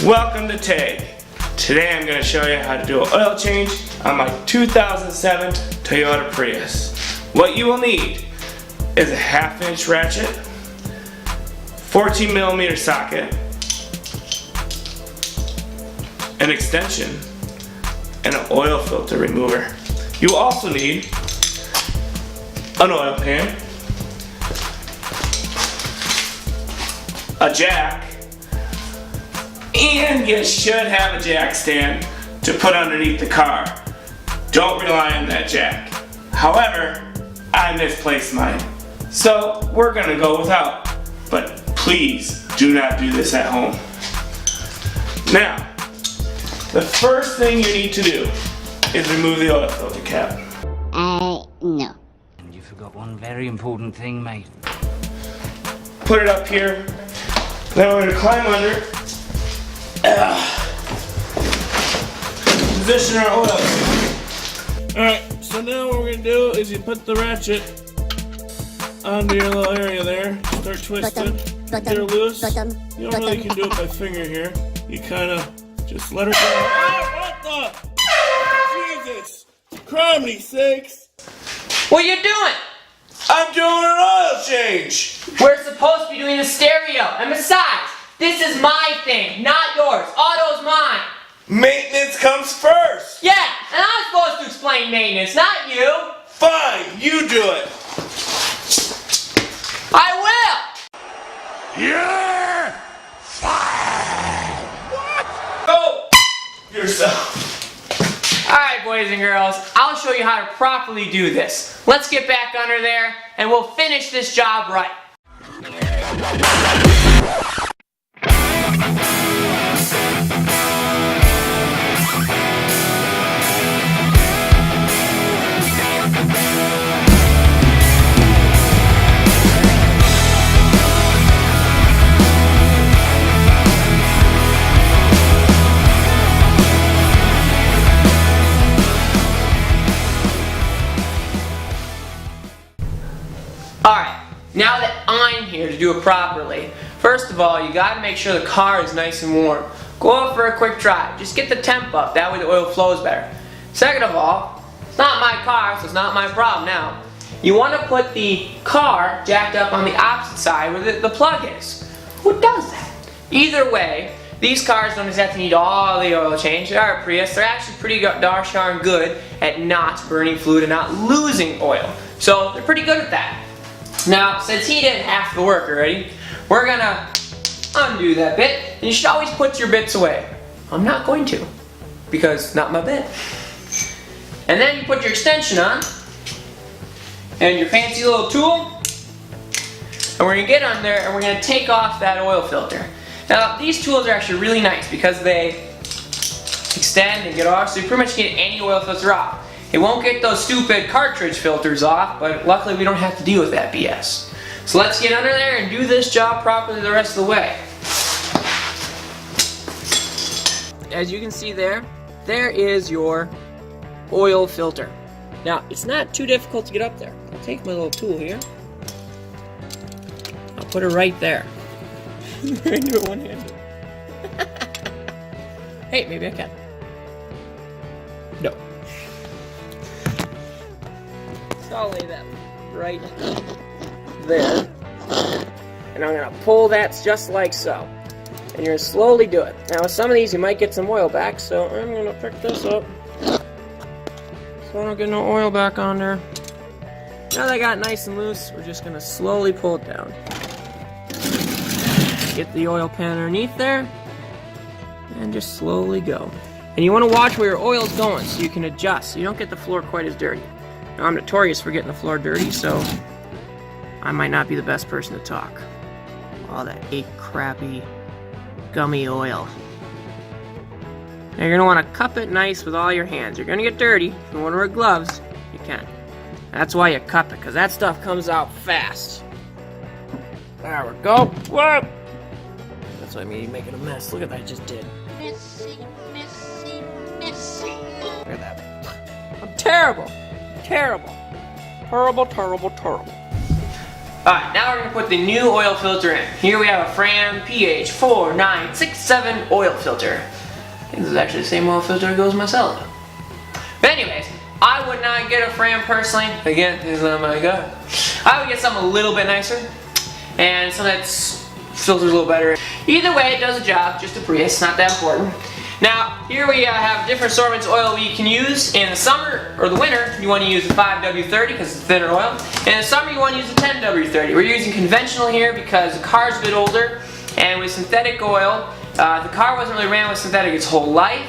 Welcome to TAG. Today I'm going to show you how to do an oil change on my 2007 Toyota Prius. What you will need is a 1/2" ratchet, 14mm socket, an extension, and an oil filter remover. You will also need an oil pan, a jack, and you should have a jack stand to put underneath the car. Don't rely on that jack. However, I misplaced mine, so we're gonna go without. But please do not do this at home. Now, the first thing you need to do is remove the oil filter cap. No. And you forgot one very important thing, mate. Put it up here. Then we're gonna climb under. Position our oil. Alright, so now what we're gonna do is you put the ratchet onto your little area there. Start twisting. Get her loose. You don't really can do it by finger here. You kinda just let her go. Oh, what the? Jesus! Criminy sakes! What are you doing? I'm doing an oil change! We're supposed to be doing the stereo. And besides, this is my thing, not yours. Auto's mine. Maintenance comes first! Yeah, and I'm supposed to explain maintenance, not you. Fine, you do it! I will! You're fired! What? Go yourself. Alright, boys and girls, I'll show you how to properly do this. Let's get back under there, and we'll finish this job right. Alright, now that I'm here to do it properly, first of all, you gotta make sure the car is nice and warm. Go out for a quick drive. Just get the temp up, that way the oil flows better. Second of all, it's not my car, so it's not my problem now. You want to put the car jacked up on the opposite side where the plug is. Who does that? Either way, these cars don't exactly need all the oil change. They are a Prius. They're actually pretty darn good at not burning fluid and not losing oil. So they're pretty good at that. Now, since he did half the work already, we're gonna undo that bit, and you should always put your bits away. I'm not going to, because not my bit. And then you put your extension on, and your fancy little tool, and we're gonna get on there, and we're gonna take off that oil filter. Now, these tools are actually really nice because they extend and get off, so you pretty much get any oil filter off. It won't get those stupid cartridge filters off, but luckily we don't have to deal with that BS. So let's get under there and do this job properly the rest of the way. As you can see there is your oil filter. Now, it's not too difficult to get up there. I'll take my little tool here. I'll put it right there. I'm going to do it one-handed. Hey, maybe I can. No. So I'll lay that right there. And I'm going to pull that just like so. And you're going to slowly do it. Now with some of these you might get some oil back, so I'm going to pick this up. So I don't get no oil back on there. Now that I got it nice and loose, we're just going to slowly pull it down. Get the oil pan underneath there. And just slowly go. And you want to watch where your oil's going so you can adjust, so you don't get the floor quite as dirty. Now, I'm notorious for getting the floor dirty, so I might not be the best person to talk. All that crappy, gummy oil. Now you're going to want to cup it nice with all your hands. You're going to get dirty. If you want to wear gloves, you can. That's why you cup it, because that stuff comes out fast. There we go. Whoa! That's what I mean, making a mess. Look at that I just did. Missy, missy, missy. Look at that. I'm terrible. Terrible. Terrible, terrible, terrible. Alright, now we're going to put the new oil filter in. Here we have a Fram PH4967 oil filter. I think this is actually the same oil filter that goes in my salad. But anyways, I would not get a Fram personally. Again, this is not my car. I would get something a little bit nicer. And something that filters a little better. Either way, it does a job. Just a PRIUS, not that important. Now, here we have different assortments of oil you can use. In the summer or the winter, you want to use the 5W30 because it's thinner oil. In the summer, you want to use the 10W30. We're using conventional here because the car's a bit older, and with synthetic oil, the car wasn't really ran with synthetic its whole life.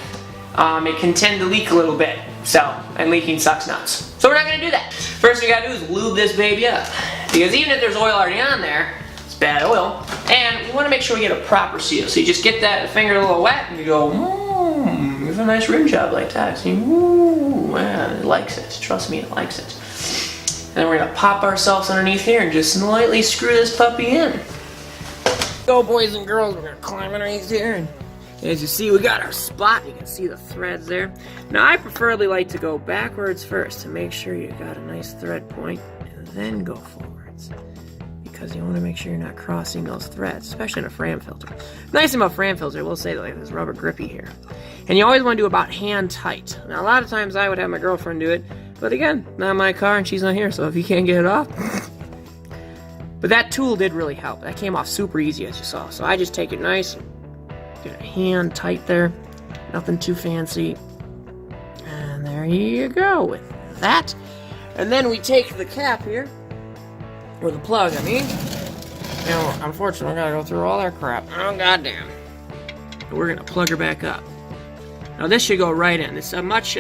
It can tend to leak a little bit, and leaking sucks nuts. So we're not going to do that. First thing we got to do is lube this baby up, because even if there's oil already on there, it's bad oil. And we want to make sure we get a proper seal. So you just get that finger a little wet and you go, there's a nice rim job like that. See, man, it likes it. Trust me, it likes it. And then we're going to pop ourselves underneath here and just slightly screw this puppy in. Go, boys and girls, we're going to climb underneath here. And as you see, we got our spot. You can see the threads there. Now, I preferably like to go backwards first to make sure you got a nice thread point and then go forwards. Because you want to make sure you're not crossing those threads, especially in a Fram filter. The nice thing about Fram filter, I will say, like, this rubber grippy here. And you always want to do about hand tight. Now, a lot of times I would have my girlfriend do it, but again, not my car and she's not here, so if you can't get it off. But that tool did really help. That came off super easy, as you saw. So I just take it nice, get a hand tight there, nothing too fancy. And there you go with that. And then we take the cap here, or the plug, I mean. Now, unfortunately, I gotta go through all that crap. Oh, goddamn. We're gonna plug her back up. Now, this should go right in. It's a much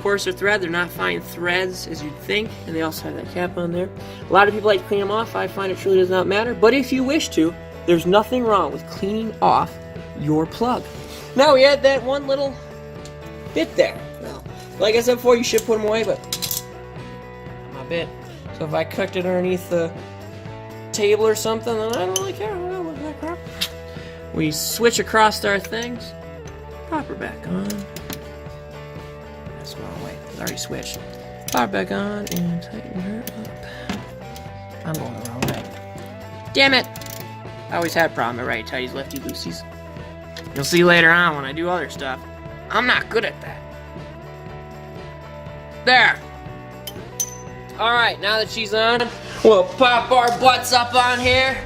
coarser thread. They're not fine threads, as you'd think. And they also have that cap on there. A lot of people like to clean them off. I find it truly does not matter. But if you wish to, there's nothing wrong with cleaning off your plug. Now, we had that one little bit there. Now, like I said before, you should put them away, but my bit. So if I cooked it underneath the table or something, then I don't really care. What that crap. We switch across our things. Pop her back on. That's the wrong way. It's already switched. Pop her back on and tighten her up. I'm going the wrong way. Damn it! I always had a problem with righty tighties, lefty loosies. You'll see later on when I do other stuff. I'm not good at that. There! Alright, now that she's on, we'll pop our butts up on here.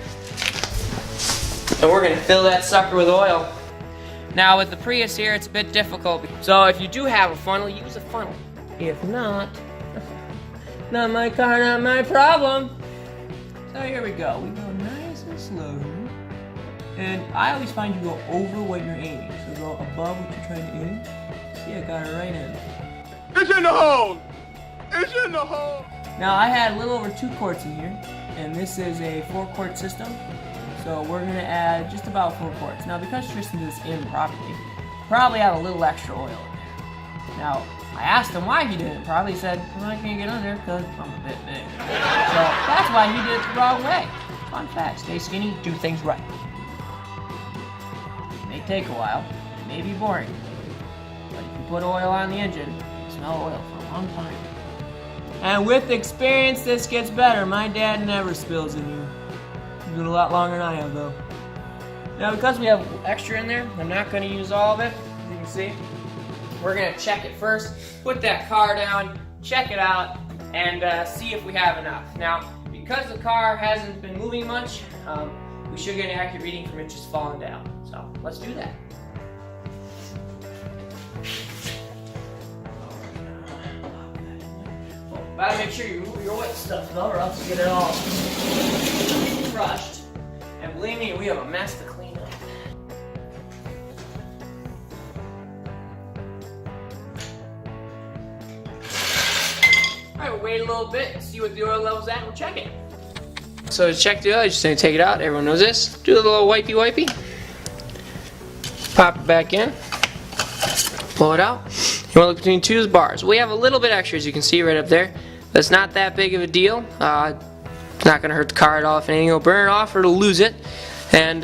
And we're gonna fill that sucker with oil. Now with the PRIUS here, it's a bit difficult. So if you do have a funnel, use a funnel. If not, not my car, not my problem. So here we go. We go nice and slow. And I always find you go over what you're aiming. So go above what you're trying to aim. See, I got it right in. It's in the hole! It's in the hole! Now I had a little over 2 quarts in here, and this is a 4-quart system, so we're going to add just about 4 quarts. Now because Tristan did this in properly, probably add a little extra oil in there. Now, I asked him why he did it properly. He said, well, I can't get under because I'm a bit big. So that's why he did it the wrong way. Fun fact, stay skinny, do things right. It may take a while, it may be boring, but if you put oil on the engine, you smell oil for a long time. And with experience, this gets better. My dad never spills in here. He's been a lot longer than I have, though. Now, because we have extra in there, I'm not going to use all of it. As you can see, we're going to check it first. Put that car down, check it out, and see if we have enough. Now, because the car hasn't been moving much, we should get an accurate reading from it just falling down. So, let's do that. Gotta make sure you remove your wet stuff though, or else you get it all crushed. And believe me, we have a mess to clean up. Alright, we'll wait a little bit, see what the oil level's at, and we'll check it. So to check the oil, you're just gonna take it out. Everyone knows this. Do a little wipey. Pop it back in. Pull it out. You want to look between 2 bars. We have a little bit extra, as you can see right up there. But it's not that big of a deal. It's not going to hurt the car at all if anything. It'll burn it off or it'll lose it. And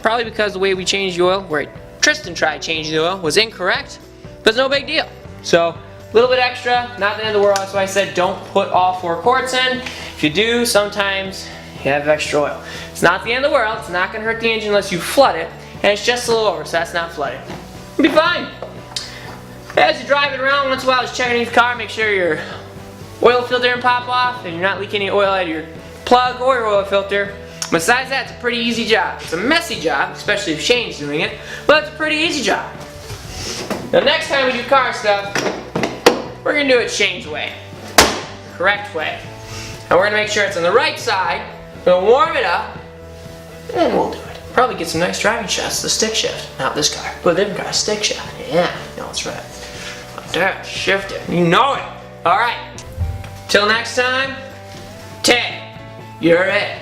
probably because the way we changed the oil, where Tristan tried changing the oil, was incorrect. But it's no big deal. So, a little bit extra, not the end of the world. That's why I said don't put all 4 quarts in. If you do, sometimes You have extra oil. It's not the end of the world. It's not going to hurt the engine unless you flood it. And it's just a little over, so that's not flooded. You'll be fine. As you're driving around, once in a while, just check underneath the car, make sure your oil filter didn't pop off and you're not leaking any oil out of your plug or your oil filter. Besides that, it's a pretty easy job. It's a messy job, especially if Shane's doing it, but it's a pretty easy job. Now next time we do car stuff, we're going to do it Shane's way. The correct way. And we're going to make sure it's on the right side. We're going to warm it up, and we'll do it. Probably get some nice driving shots, the stick shift. Not this car, but a different car, stick shift. Yeah, no, that's right. Like that, shift it. You know it. Alright. Till next time, Ted, you're it.